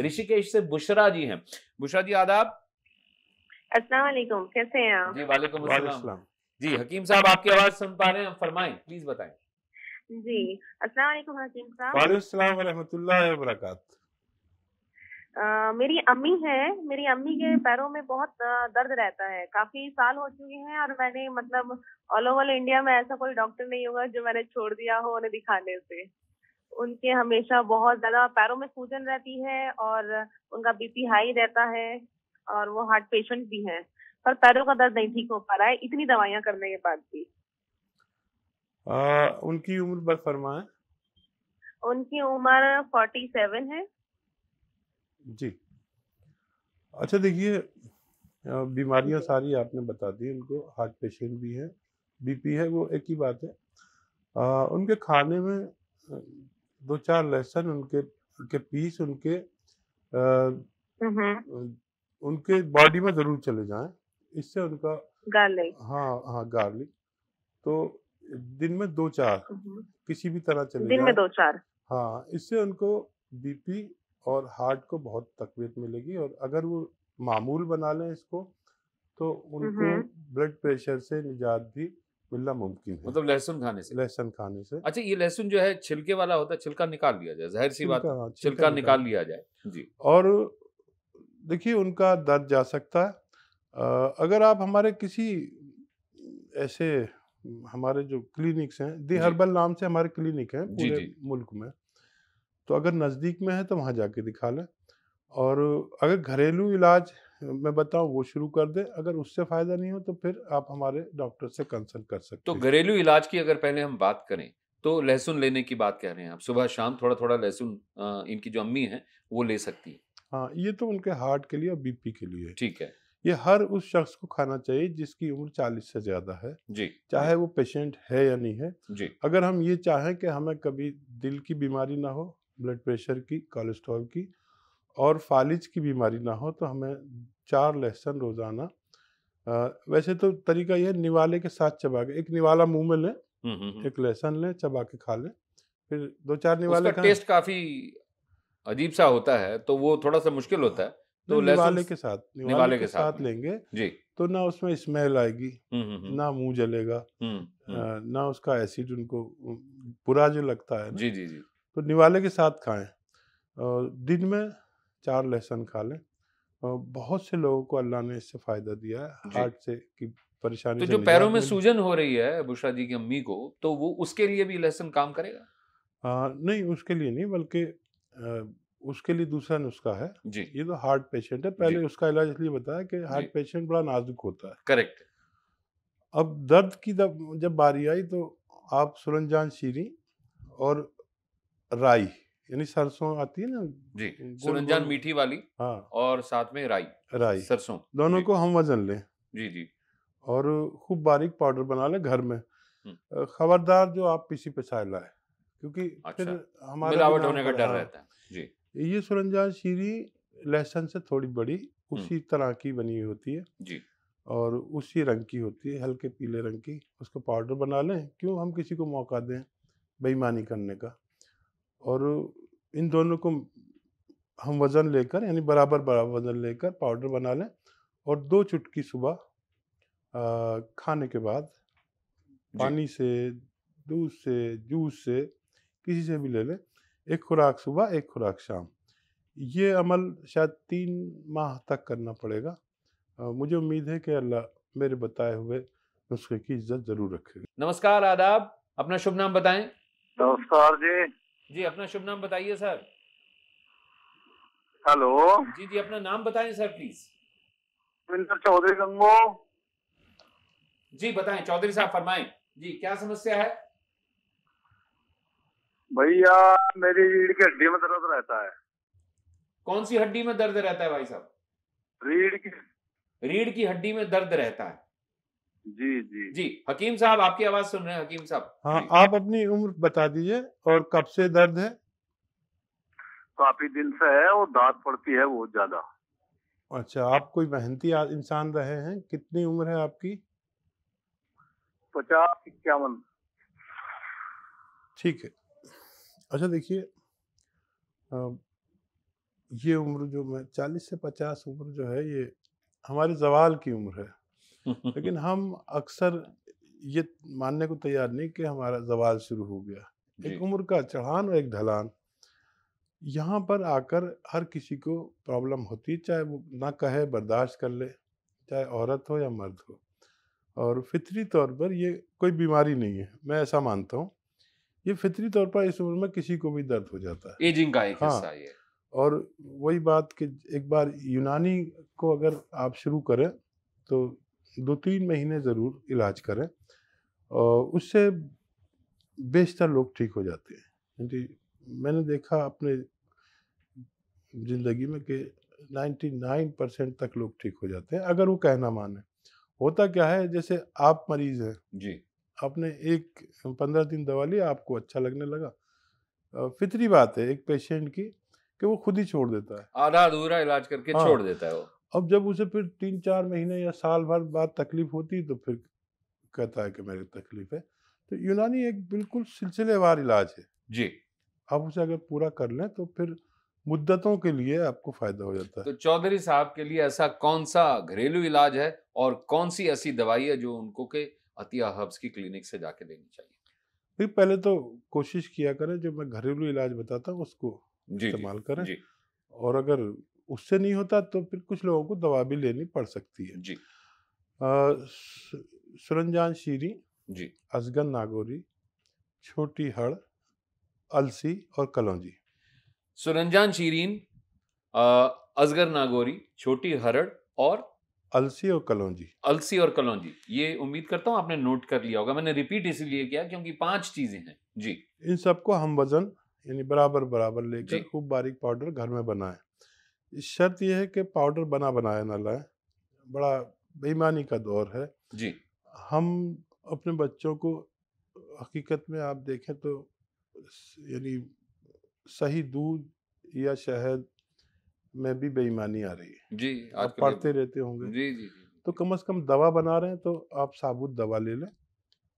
ऋषिकेश से बुशरा जी हैं। बुशरा जी आदाब। अस्सलाम वालेकुम, कैसे हैं आप? जी वालेकुम अस्सलाम। जी हकीम साहब आपकी आवाज सुन पा रहे हैं, फरमाएं, प्लीज बताएं। जी, अस्सलाम वालेकुम हकीम साहब। वालेकुम अस्सलाम व रहमतुल्लाहि व बरकातहू। मेरी अम्मी है, मेरी अम्मी के पैरों में बहुत दर्द रहता है, काफी साल हो चुके हैं और मैंने मतलब ऑल ओवर इंडिया में ऐसा कोई डॉक्टर नहीं होगा जो मैंने छोड़ दिया हो उन्हें दिखाने से। उनके हमेशा बहुत ज्यादा पैरों में सूजन रहती है और उनका बीपी हाई रहता है और वो हार्ट पेशेंट भी हैं, पर पैरों का दर्द नहीं ठीक हो पा रहा है इतनी दवाइयां करने के बाद भी। उनकी उम्र बर फरमाएं। उनकी उम्र 47 है। जी अच्छा, देखिए बीमारियां सारी आपने बता दी। उनको हार्ट पेशेंट भी है, बीपी है, वो एक ही बात है। उनके खाने में 2-4 लहसुन उनके पीस उनके बॉडी में जरूर चले जाएं, इससे उनका गार्लिक। हाँ गार्लिक तो दिन में 2-4 किसी भी तरह चले दिन में जाए। 2-4। हाँ, इससे उनको बीपी और हार्ट को बहुत तकवीत मिलेगी। और अगर वो मामूल बना लें इसको तो उनको ब्लड प्रेशर से निजात भी मिलना मुमकिन है। मतलब लहसुन खाने से? लहसुन खाने से। अच्छा, ये लहसुन जो है छिलके वाला होता है, छिलका निकाल लिया जाए, जाहिर सी बात, छिलका निकाल लिया जाए जी। और देखिए उनका दर्द जा सकता है। अगर आप हमारे किसी ऐसे हमारे जो क्लिनिक्स हैं, दी हर्बल नाम से हमारे क्लिनिक हैं पूरे मुल्क में, तो अगर नज़दीक में है तो वहाँ जाके दिखा लें। और अगर घरेलू इलाज मैं बताऊं वो शुरू कर दें, अगर उससे फ़ायदा नहीं हो तो फिर आप हमारे डॉक्टर से कंसल्ट कर सकते तो हैं। घरेलू इलाज की अगर पहले हम बात करें तो लहसुन लेने की बात कह रहे हैं आप, सुबह शाम थोड़ा थोड़ा लहसुन इनकी जो अम्मी है वो ले सकती है। हाँ, ये तो उनके हार्ट के लिए और बीपी के लिए। ठीक है। ये हर उस शख्स को खाना चाहिए जिसकी उम्र 40 से ज़्यादा है, जी, चाहे वो पेशेंट है या नहीं है। जी। अगर हम ये चाहें कि हमें कभी दिल की बीमारी ना हो, ब्लड प्रेशर की, कोलेस्ट्रॉल की और फालिज की बीमारी ना हो, तो हमें 4 लहसुन रोज़ाना, वैसे तो तरीका ये है निवाले के साथ चबा के, एक निवाला मुंह में लें, एक लहसुन लें, चबा के खा लें, फिर 2-4 निवाले उसका टेस्ट काफी अजीब सा होता है तो वो थोड़ा सा मुश्किल होता है, तो निवाले के साथ लेंगे जी, तो ना उसमें स्मेल आएगी, ना मुंह जलेगा, ना उसका एसिड उनको बुरा जो लगता है ना, जी जी जी, तो निवाले के साथ खाएं। दिन में 4 लहसुन खा लें। बहुत से लोगों को अल्लाह ने इससे फायदा दिया है, हार्ट से की परेशानी तो से जो पैरों निजात में मिली। सूजन हो रही है बुशरा जी की अम्मी को, तो वो उसके लिए भी लहसुन काम करेगा? नहीं, उसके लिए नहीं, बल्कि उसके लिए दूसरा नुस्खा है जी। ये तो हार्ट पेशेंट है, पहले उसका इलाज इसलिए बताया कि हार्ट पेशेंट बड़ा नाजुक होता है। करेक्ट। अब दर्द की जब बारी आई तो आप सुरनजान शीरी और राई यानी सरसों आती है ना जी, सुरनजान मीठी वाली, हाँ, और साथ में राई सरसों, दोनों को हम वजन लें जी जी, और खूब बारीक पाउडर बना लें घर में। खबरदार जो आप पीसी पिसाए लाए, क्योंकि फिर हमारा मिलावट होने का डर रहता है जी। ये सुरनजान शीरी लहसुन से थोड़ी बड़ी उसी तरह की बनी हुई होती है जी, और उसी रंग की होती है, हल्के पीले रंग की। उसको पाउडर बना लें, क्यों हम किसी को मौका दें बेईमानी करने का। और इन दोनों को हम वज़न लेकर यानी बराबर वज़न लेकर पाउडर बना लें और 2 चुटकी सुबह खाने के बाद पानी से, दूध से, जूस से, किसी से भी ले लें। 1 खुराक सुबह, 1 खुराक शाम। ये अमल शायद 3 माह तक करना पड़ेगा। मुझे उम्मीद है कि अल्लाह मेरे बताए हुए नुस्खे की इज्जत जरूर रखेगा। नमस्कार, आदाब, अपना शुभ नाम बताएं। नमस्कार जी। जी, अपना शुभ नाम बताइए सर। हेलो जी जी, अपना नाम बताएं सर प्लीज। चौधरी गंगो। जी बताएं चौधरी साहब, फरमाएं जी, क्या समस्या है? भैया मेरी रीढ़ की हड्डी में दर्द रहता है। कौन सी हड्डी में दर्द रहता है भाई साहब? रीढ़ की हड्डी में दर्द रहता है। जी जी जी, हकीम साहब आपकी आवाज सुन रहे हैं हकीम साहब। हाँ, आप अपनी उम्र बता दीजिए और कब से दर्द है? काफी दिन से है और दांत पड़ती है बहुत ज्यादा। अच्छा, आप कोई मेहनती इंसान रहे हैं? कितनी उम्र है आपकी? 50-51। ठीक है। अच्छा देखिए, ये उम्र जो मैं 40 से 50 उम्र जो है ये हमारे ज़वाल की उम्र है। लेकिन हम अक्सर ये मानने को तैयार नहीं कि हमारा ज़वाल शुरू हो गया। जी, एक उम्र का चढ़ान और एक ढलान। यहाँ पर आकर हर किसी को प्रॉब्लम होती है, चाहे वो ना कहे बर्दाश्त कर ले, चाहे औरत हो या मर्द हो। और फितरी तौर पर ये कोई बीमारी नहीं है, मैं ऐसा मानता हूँ। ये फितरी तौर पर इस उम्र में किसी को भी दर्द हो जाता है। एजिंग का एक हिस्सा हाँ, है ये। और वही बात कि एक बार यूनानी को अगर आप शुरू करें तो 2-3 महीने ज़रूर इलाज करें और उससे बेशतर लोग ठीक हो जाते हैं। क्योंकि मैंने देखा अपने ज़िंदगी में कि 99% तक लोग ठीक हो जाते हैं अगर वो कहना माने। होता क्या है, जैसे आप मरीज़ हैं, जी, आपने एक 15 दिन दवा ली, आपको अच्छा लगने लगा। फितरी बात है एक पेशेंट की कि वो खुद ही छोड़ देता है। आधा-अधूरा इलाज करके हाँ, छोड़ देता है वो। अब जब उसे फिर 3-4 महीने या साल भर बाद तकलीफ़ होती है तो फिर कहता है कि मेरी तकलीफ़ है। तो यूनानी एक बिल्कुल सिलसिलेवार इलाज है। जी, आप उसे अगर पूरा कर लें तो फिर मुद्दतों के लिए आपको फ़ायदा हो जाता है। तो चौधरी साहब के लिए ऐसा कौन-सा घरेलू इलाज है और कौन-सी ऐसी दवाई है जो उनको के अतिया हर्ब्स की क्लिनिक से जाके लेनी चाहिए? फिर पहले तो कोशिश किया करें, जो मैं घरेलू इलाज बताता हूँ उसको जी, जी, इस्तेमाल करें। जी, और अगर उससे नहीं होता तो फिर कुछ लोगों को दवा भी लेनी पड़ सकती है। जी, सुरंजान शीरी, जी। अजगन नागौरी, छोटी हड़, अलसी और कलौंजी। सुरंजान शीरीन, अ, अजगर नागोरी, छोटी हरड़ और अलसी और कलौंजी। अलसी और कलौंजी। ये उम्मीद करता हूँ आपने नोट कर लिया होगा। मैंने रिपीट इसीलिए किया क्योंकि 5 चीज़ें हैं। जी, इन सबको हम वज़न यानी बराबर-बराबर जी, लेकर खूब बारीक पाउडर घर में बनाएँ। शर्त ये है कि पाउडर बना-बनाया ना लाएँ, बड़ा बेईमानी का दौर है। जी, हम अपने बच्चों को हकीकत में आप देखें तो यानी सही दूध या शहद में भी बेईमानी आ रही है। जी, आप आजकल ये पढ़ते रहते होंगे। जी, जी, जी, तो जी। कम से कम दवा बना रहे हैं तो आप साबुत दवा ले लें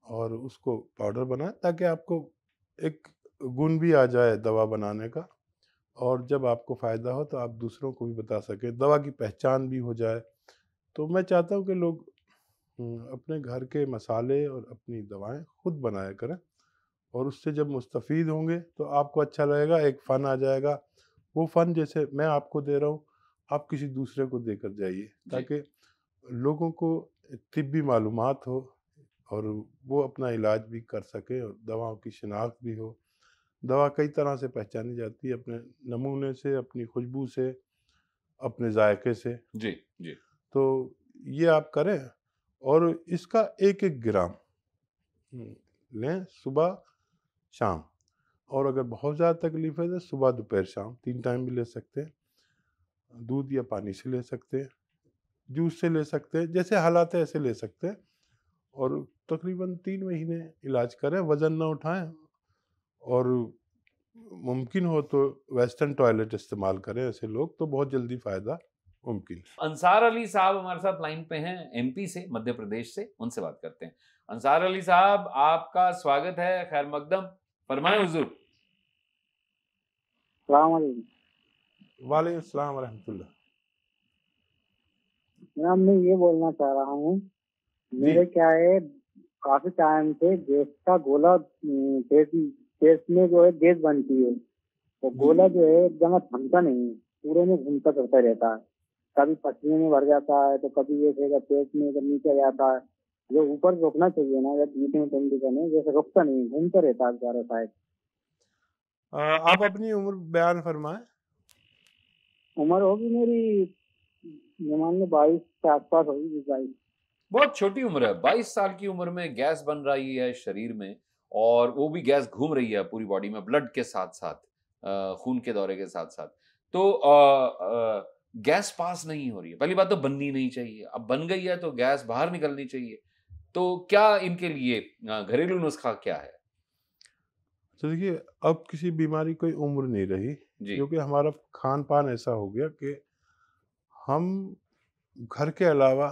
और उसको पाउडर बनाएं, ताकि आपको एक गुण भी आ जाए दवा बनाने का। और जब आपको फ़ायदा हो तो आप दूसरों को भी बता सकें, दवा की पहचान भी हो जाए। तो मैं चाहता हूँ कि लोग अपने घर के मसाले और अपनी दवाएं खुद बनाया करें, और उससे जब मुस्तफ़ीद होंगे तो आपको अच्छा लगेगा, एक फ़न आ जाएगा। वो फ़न जैसे मैं आपको दे रहा हूँ, आप किसी दूसरे को देकर जाइए, जी, ताकि लोगों को तिब्बी मालूमात हो और वो अपना इलाज भी कर सकें और दवाओं की शिनाख्त भी हो। दवा कई तरह से पहचानी जाती है, अपने नमूने से, अपनी खुशबू से, अपने जायके से। जी, जी, तो ये आप करें और इसका 1-1 ग्राम लें सुबह, शाम। और अगर बहुत ज़्यादा तकलीफ़ है तो सुबह, दोपहर, शाम 3 टाइम भी ले सकते हैं। दूध या पानी से ले सकते हैं, जूस से ले सकते हैं, जैसे हालात है ऐसे ले सकते हैं। और तकरीबन 3 महीने इलाज करें, वज़न ना उठाएँ, और मुमकिन हो तो वेस्टर्न टॉयलेट इस्तेमाल करें ऐसे लोग, तो बहुत जल्दी फ़ायदा मुमकिन है। अंसार अली साहब हमारे साथ लाइन पे हैं एमपी से, मध्य प्रदेश से, उनसे बात करते हैं। अंसार अली साहब, आपका स्वागत है, खैर मकदम, फरमाएँ हुज़ूर। सलाम वालेकुम। वालेकुम अस्सलाम व रहमतुल्लाह। जनाब, मैं ये बोलना चाह रहा हूँ, जी, मेरे क्या है, काफी टाइम से गैस का गोला पेट पेट में जो है गैस बनती है। वो जी। गोला जो है एक जगह थमता नहीं है, पूरे में घूमता फिरता रहता है। कभी पसीने में भर जाता है तो कभी ये कहेगा पेट में जब नीचे जाता है। जो ऊपर रुकना चाहिए ना, या बीच में कंडीशन है, जैसे रुकता नहीं है, घूमता रहता है बेचारा शायद। आप अपनी उम्र बयान फरमाएँ। उम्र होगी मेरी, ये मान लो 22 के आसपास होगी, 22। बहुत छोटी उम्र है, 22 साल की उम्र में गैस बन रही है शरीर में और वो भी गैस घूम रही है पूरी बॉडी में ब्लड के साथ-साथ, खून के दौरे के साथ-साथ। तो गैस पास नहीं हो रही है। पहली बात तो बननी नहीं चाहिए, अब बन गई है तो गैस बाहर निकलनी चाहिए। तो क्या इनके लिए घरेलू नुस्खा क्या है? तो देखिए, अब किसी बीमारी कोई उम्र नहीं रही, जी, क्योंकि हमारा खान-पान ऐसा हो गया कि हम घर के अलावा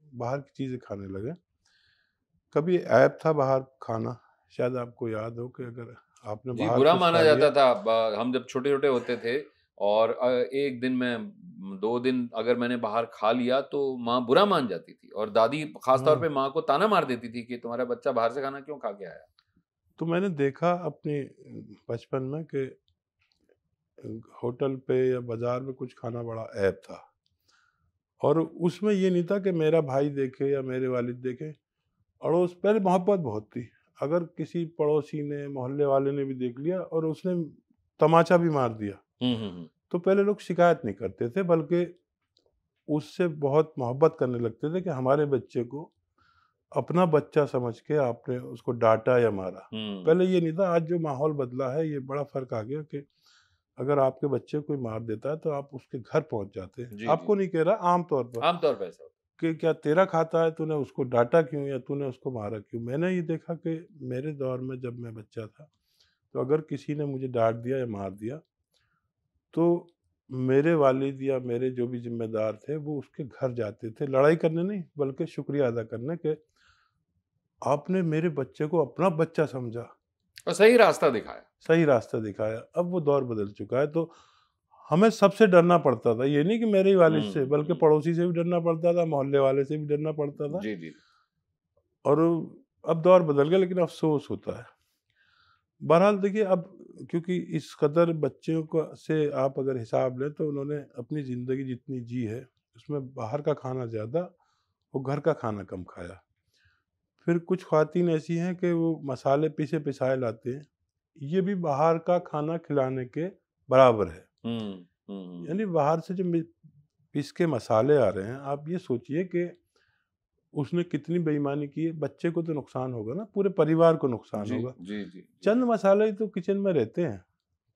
बाहर की चीज़ें खाने लगे। कभी ऐप था बाहर खाना, शायद आपको याद हो कि अगर आपने जी, बाहर बुरा कुछ माना खा लिया। जाता था। हम जब छोटे-छोटे होते थे और एक दिन में 2 दिन अगर मैंने बाहर खा लिया तो माँ बुरा मान जाती थी, और दादी खास तौर पे माँ को ताना मार देती थी कि तुम्हारा बच्चा बाहर से खाना क्यों खा के आया। तो मैंने देखा अपने बचपन में कि होटल पे या बाजार में कुछ खाना बड़ा ऐब था, और उसमें ये नहीं था कि मेरा भाई देखे या मेरे वालिद देखे। अड़ोस पहले मोहब्बत बहुत थी, अगर किसी पड़ोसी ने, मोहल्ले वाले ने भी देख लिया और उसने तमाचा भी मार दिया तो पहले लोग शिकायत नहीं करते थे, बल्कि उससे बहुत मोहब्बत करने लगते थे कि हमारे बच्चे को अपना बच्चा समझ के आपने उसको डांटा या मारा। पहले ये नहीं था। आज जो माहौल बदला है, ये बड़ा फर्क आ गया कि अगर आपके बच्चे को कोई मार देता है तो आप उसके घर पहुंच जाते हैं। जी, आपको जी। नहीं कह रहा, आमतौर पर ऐसा कि क्या तेरा खाता है, तूने उसको डांटा क्यों या तूने उसको मारा क्यों। मैंने ये देखा कि मेरे दौर में जब मैं बच्चा था तो अगर किसी ने मुझे डांट दिया या मार दिया तो मेरे वालिद या मेरे जो भी जिम्मेदार थे वो उसके घर जाते थे, लड़ाई करने नहीं बल्कि शुक्रिया अदा करने के आपने मेरे बच्चे को अपना बच्चा समझा, और सही रास्ता दिखाया। सही रास्ता दिखाया। अब वो दौर बदल चुका है, तो हमें सबसे डरना पड़ता था। ये नहीं कि मेरे ही वालिद से, बल्कि पड़ोसी से भी डरना पड़ता था, मोहल्ले वाले से भी डरना पड़ता था। जी, जी। और अब दौर बदल गया, लेकिन अफसोस होता है। बहरहाल देखिए, अब क्योंकि इस कदर बच्चों को से आप अगर हिसाब लें तो उन्होंने अपनी ज़िंदगी जितनी जी है उसमें बाहर का खाना ज़्यादा और घर का खाना कम खाया। फिर कुछ ख़वातीन ऐसी हैं कि वो मसाले पिसे पिसाए लाते हैं, ये भी बाहर का खाना खिलाने के बराबर है। यानी बाहर से जो पिस के मसाले आ रहे हैं, आप ये सोचिए कि उसने कितनी बेईमानी की है। बच्चे को तो नुकसान होगा ना, पूरे परिवार को नुकसान होगा। जी, जी। चंद मसाले ही तो किचन में रहते हैं,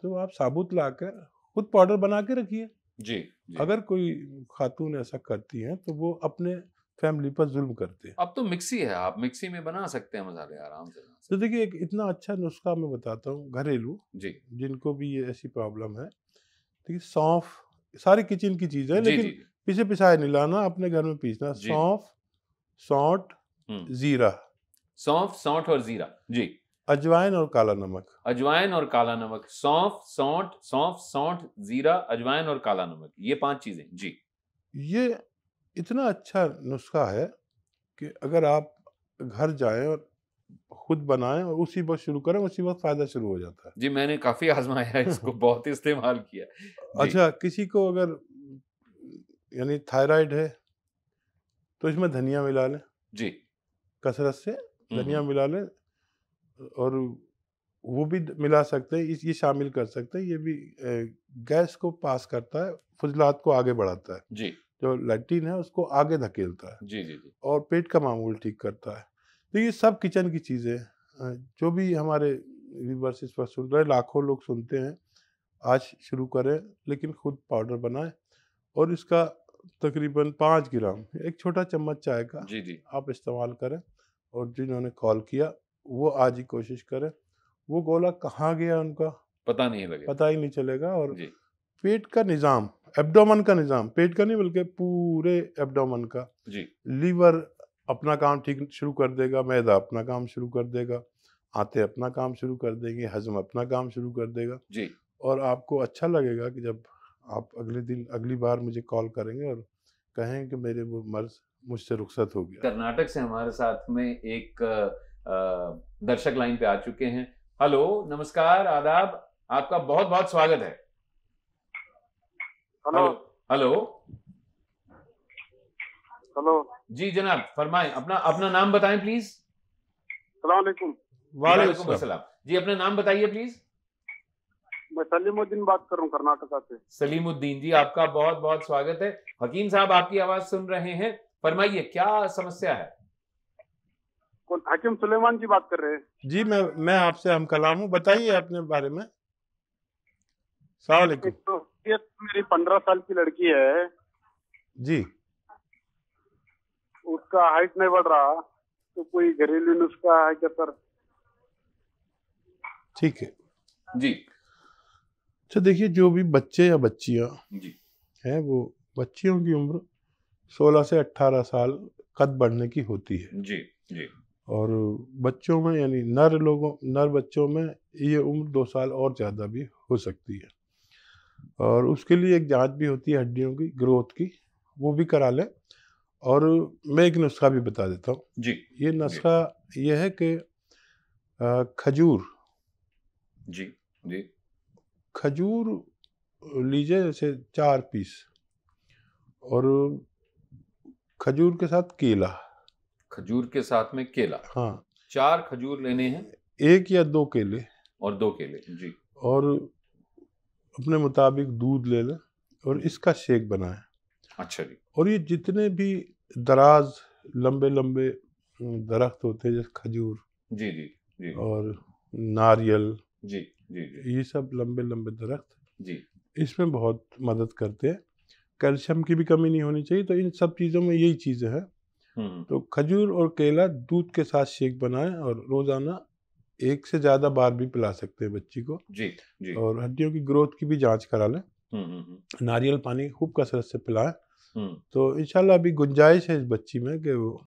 तो आप साबुत लाकर खुद पाउडर बना के रखिए। जी, जी। अगर कोई खातून ऐसा करती हैं तो वो अपने फैमिली पर जुल्म करते हैं। अब तो मिक्सी है, आप मिक्सी में बना सकते हैं मसाले आराम से। तो देखिए, एक इतना अच्छा नुस्खा मैं बताता हूँ घरेलू, जी, जिनको भी ये ऐसी प्रॉब्लम है। देखिए, सौंफ सारी किचन की चीज़ है, जी, लेकिन जी, पिसे पिसाए नहीं लाना, अपने घर में पीसना। जी। सौंफ, सौंठ, जीरा, सौंफ, सौंठ और जीरा। जी। अजवाइन और काला नमक। अजवाइन और काला नमक। सौंफ, सौंठ, जीरा, अजवाइन और काला नमक, ये 5 चीजें। जी। ये इतना अच्छा नुस्खा है कि अगर आप घर जाएं और खुद बनाएं और उसी वक्त शुरू करें, उसी वक्त फायदा शुरू हो जाता है। जी, मैंने काफी आजमाया है इसको, बहुत इस्तेमाल किया। जी। अच्छा, किसी को अगर यानी थायराइड है तो इसमें धनिया मिला लें, जी। कसरत से धनिया मिला लें, और वो भी मिला सकते हैं, ये शामिल कर सकते हैं। ये भी गैस को पास करता है, फुजलात को आगे बढ़ाता है, जी। जो लैट्रिन है उसको आगे धकेलता है, जी, जी, जी। और पेट का मामूल ठीक करता है। तो ये सब किचन की चीज़ें जो भी हमारे व्यूअर्स इस पर सुन रहे हैं, लाखों लोग सुनते हैं, आज शुरू करें, लेकिन खुद पाउडर बनाएं, और इसका तकरीबन 5 ग्राम, एक छोटा चम्मच चाय का जी, जी। आप इस्तेमाल करें। और जिन्होंने कॉल किया वो आज ही कोशिश करें, वो गोला कहाँ गया उनका पता नहीं लगेगा। पता ही नहीं चलेगा। और जी। पेट का निज़ाम, एब्डोमेन का निज़ाम, पेट का नहीं बल्कि पूरे एब्डोमेन का, जी। लीवर अपना काम ठीक शुरू कर देगा, मैदा अपना काम शुरू कर देगा, आंतें अपना काम शुरू कर देंगे, हजम अपना काम शुरू कर देगा। जी। और आपको अच्छा लगेगा कि जब आप अगली बार मुझे कॉल करेंगे और कहें कि मेरे वो मर्ज मुझसे रुखसत हो गया। कर्नाटक से हमारे साथ में एक दर्शक लाइन पे आ चुके हैं। हेलो, नमस्कार, आदाब, आपका बहुत बहुत स्वागत है। Hello hello. हेलो। जी जनाब, फरमाएं, अपना नाम बताएं प्लीज। सलाम अलैकुम। वालेकुम अस्सलाम। जी, अपना नाम बताइए प्लीज। मैं सलीमुद्दीन बात कर रहा हूँ कर्नाटका से। सलीमुद्दीन जी, आपका बहुत बहुत स्वागत है। हकीम साहब आपकी आवाज सुन रहे हैं, फरमाइए क्या समस्या है। कौन? हकीम सुलेमान जी बात कर रहे हैं? जी, मैं आपसे हम कलाम हूँ, बताइए अपने बारे में। सलाम अलैकुम। तो ये मेरी 15 साल की लड़की है जी, उसका हाइट नहीं बढ़ रहा, तो कोई घरेलू नुस्खा है क्या सर? ठीक है जी। तो देखिए, जो भी बच्चे या बच्चियां जी। हैं, वो बच्चियों की उम्र 16 से 18 साल कद बढ़ने की होती है। जी। जी। और बच्चों में यानी नर बच्चों में ये उम्र 2 साल और ज़्यादा भी हो सकती है। और उसके लिए एक जांच भी होती है हड्डियों की ग्रोथ की, वो भी करा लें। और मैं एक नुस्खा भी बता देता हूँ। जी ये जी नुस्खा ये है कि खजूर जी जी खजूर लीजिए जैसे 4 पीस, और खजूर के साथ केला। खजूर के साथ में केला, हाँ, 4 खजूर लेने हैं 1 या 2 केले, और 2 केले। जी और अपने मुताबिक दूध ले लें और जी। इसका शेक बनाएं। अच्छा जी। और ये जितने भी दराज लंबे लंबे दरख्त होते हैं जैसे खजूर जी जी जी और नारियल, जी जी जी ये सब लंबे लंबे दरख्त जी इसमें बहुत मदद करते हैं। कैल्शियम की भी कमी नहीं होनी चाहिए, तो इन सब चीज़ों में यही चीज़ें हैं। हम्म। तो खजूर और केला दूध के साथ शेक बनाएं और रोज़ाना 1 से ज़्यादा बार भी पिला सकते हैं बच्ची को। जी जी। और हड्डियों की ग्रोथ की भी जांच करा लें। नारियल पानी खूब कसरत से पिलाएं। हम्म। तो इंशाल्लाह अभी गुंजाइश है इस बच्ची में कि वो